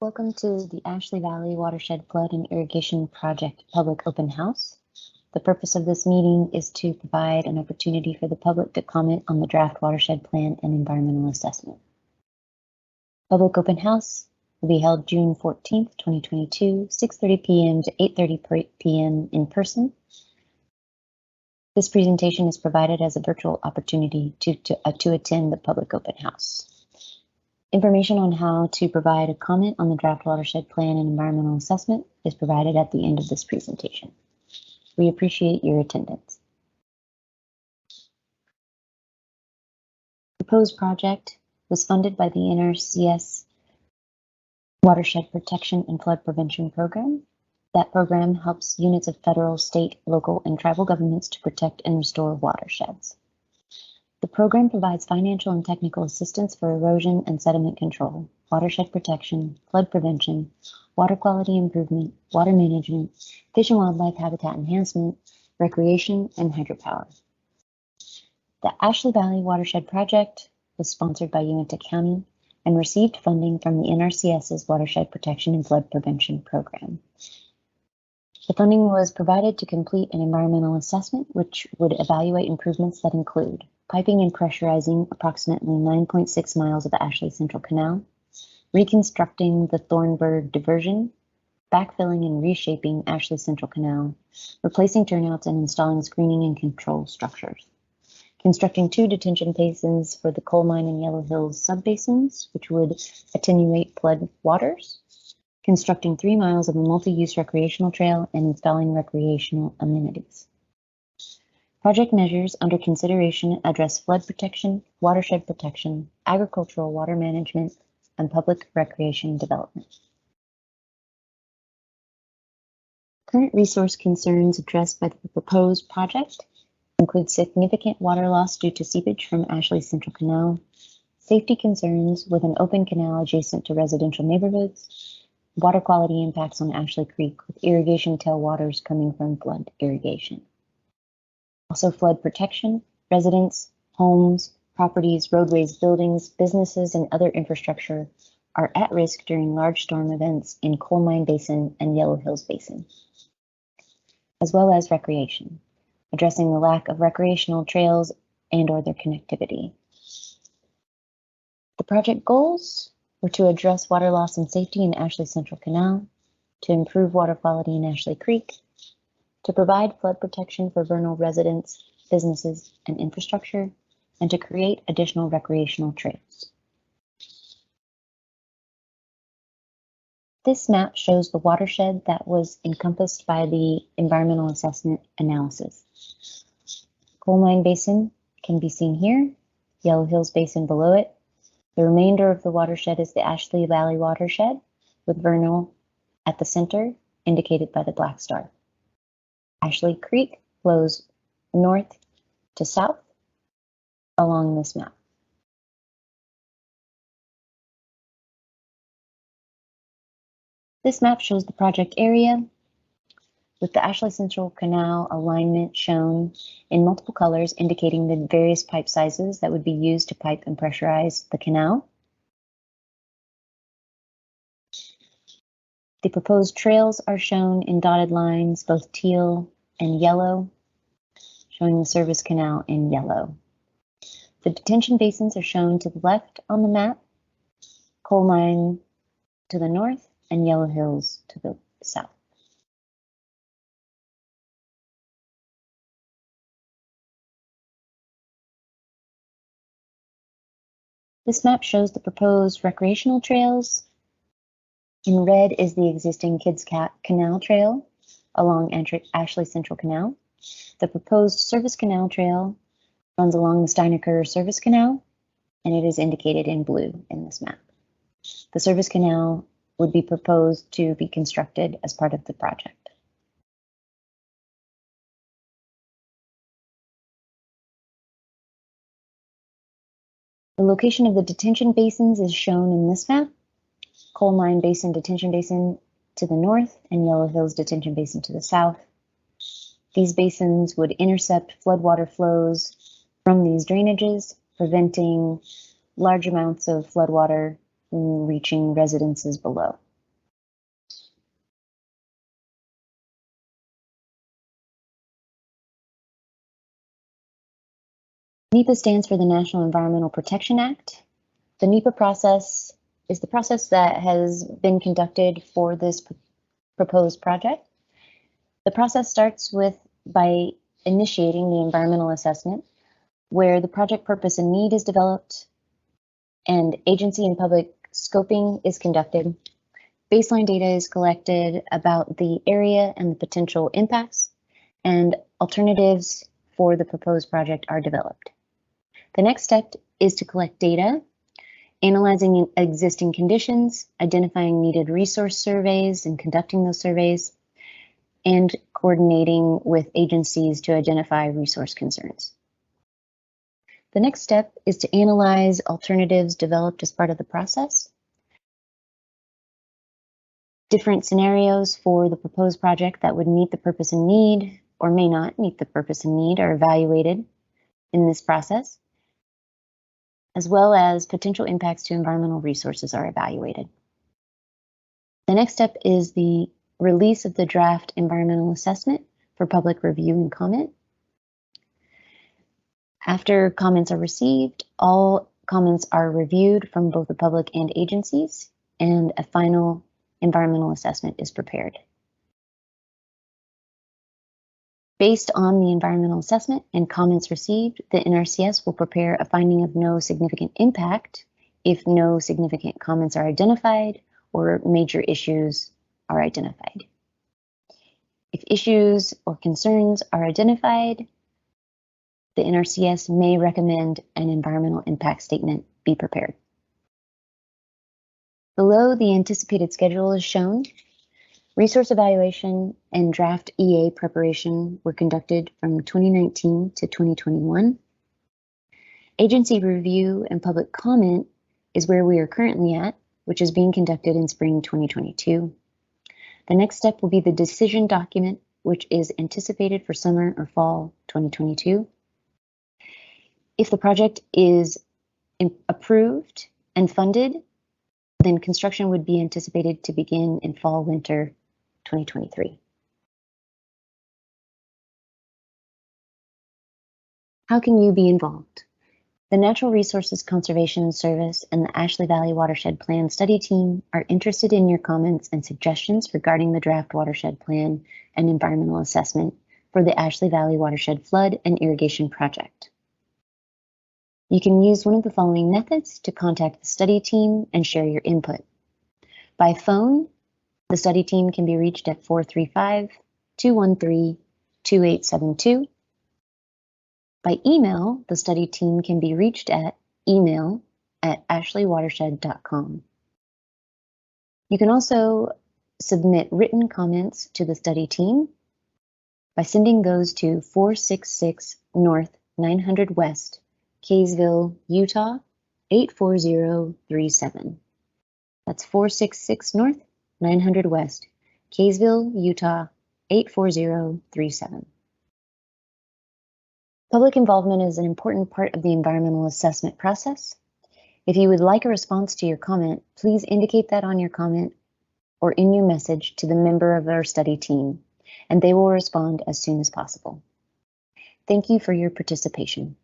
Welcome to the Ashley Valley Watershed Flood and Irrigation Project Public Open House. The purpose of this meeting is to provide an opportunity for the public to comment on the draft watershed plan and environmental assessment. Public Open House will be held June 14th, 2022, 6:30 p.m. to 8:30 p.m. in person. This presentation is provided as a virtual opportunity to attend the Public Open House. Information on how to provide a comment on the draft watershed plan and environmental assessment is provided at the end of this presentation. We appreciate your attendance. The proposed project was funded by the NRCS Watershed Protection and Flood Prevention Program. That program helps units of federal, state, local, and tribal governments to protect and restore watersheds. The program provides financial and technical assistance for erosion and sediment control, watershed protection, flood prevention, water quality improvement, water management, fish and wildlife habitat enhancement, recreation, and hydropower. The Ashley Valley Watershed Project was sponsored by Uintah County and received funding from the NRCS's Watershed Protection and Flood Prevention Program. The funding was provided to complete an environmental assessment, which would evaluate improvements that include piping and pressurizing approximately 9.6 miles of Ashley Central Canal, reconstructing the Thornburg Diversion, backfilling and reshaping Ashley Central Canal, replacing turnouts and installing screening and control structures, constructing 2 detention basins for the Coal Mine and Yellow Hills subbasins, which would attenuate flood waters, constructing 3 miles of a multi-use recreational trail, and installing recreational amenities. Project measures under consideration address flood protection, watershed protection, agricultural water management, and public recreation development. Current resource concerns addressed by the proposed project include significant water loss due to seepage from Ashley Central Canal, safety concerns with an open canal adjacent to residential neighborhoods, water quality impacts on Ashley Creek with irrigation tailwaters coming from flood irrigation. Also flood protection, residents, homes, properties, roadways, buildings, businesses, and other infrastructure are at risk during large storm events in Coal Mine Basin and Yellow Hills Basin, as well as recreation, addressing the lack of recreational trails and/or their connectivity. The project goals were to address water loss and safety in Ashley Central Canal, to improve water quality in Ashley Creek, to provide flood protection for Vernal residents, businesses, and infrastructure, and to create additional recreational trails. This map shows the watershed that was encompassed by the environmental assessment analysis. Coal Mine Basin can be seen here, Yellow Hills Basin below it. The remainder of the watershed is the Ashley Valley watershed, with Vernal at the center, indicated by the black star. Ashley Creek flows north to south along this map. This map shows the project area with the Ashley Central Canal alignment shown in multiple colors, indicating the various pipe sizes that would be used to pipe and pressurize the canal. The proposed trails are shown in dotted lines, both teal and yellow, showing the service canal in yellow. The detention basins are shown to the left on the map, Coal Mine to the north, and Yellow Hills to the south. This map shows the proposed recreational trails. In red is the existing Kids Canal Trail along Ashley Central Canal. The proposed service canal trail runs along the Steinecker Service Canal, and it is indicated in blue in this map. The service canal would be proposed to be constructed as part of the project. The location of the detention basins is shown in this map. Coal Mine Basin Detention Basin to the north and Yellow Hills Detention Basin to the south. These basins would intercept floodwater flows from these drainages, preventing large amounts of floodwater reaching residences below. NEPA stands for the National Environmental Protection Act. The NEPA process is the process that has been conducted for this proposed project. The process starts by initiating the environmental assessment, where the project purpose and need is developed and agency and public scoping is conducted. Baseline data is collected about the area and the potential impacts, and alternatives for the proposed project are developed. The next step is to collect data, analyzing existing conditions, identifying needed resource surveys and conducting those surveys, and coordinating with agencies to identify resource concerns. The next step is to analyze alternatives developed as part of the process. Different scenarios for the proposed project that would meet the purpose and need or may not meet the purpose and need are evaluated in this process, as well as potential impacts to environmental resources are evaluated. The next step is the release of the draft environmental assessment for public review and comment. After comments are received, all comments are reviewed from both the public and agencies, and a final environmental assessment is prepared. Based on the environmental assessment and comments received, the NRCS will prepare a finding of no significant impact if no significant comments are identified or major issues are identified. If issues or concerns are identified, the NRCS may recommend an environmental impact statement be prepared. Below, the anticipated schedule is shown. Resource evaluation and draft EA preparation were conducted from 2019 to 2021. Agency review and public comment is where we are currently at, which is being conducted in spring 2022. The next step will be the decision document, which is anticipated for summer or fall 2022. If the project is approved and funded, then construction would be anticipated to begin in fall/winter 2023. How can you be involved? The Natural Resources Conservation Service and the Ashley Valley Watershed Plan Study Team are interested in your comments and suggestions regarding the draft watershed plan and environmental assessment for the Ashley Valley Watershed Flood and Irrigation Project. You can use one of the following methods to contact the study team and share your input. By phone, the study team can be reached at 435-213-2872. By email, the study team can be reached at email@ashleywatershed.com. You can also submit written comments to the study team by sending those to 466 North 900 West, Kaysville, Utah 84037. That's 466 North 900 West, Kaysville, Utah 84037. Public involvement is an important part of the environmental assessment process. If you would like a response to your comment, please indicate that on your comment or in your message to the member of our study team, and they will respond as soon as possible. Thank you for your participation.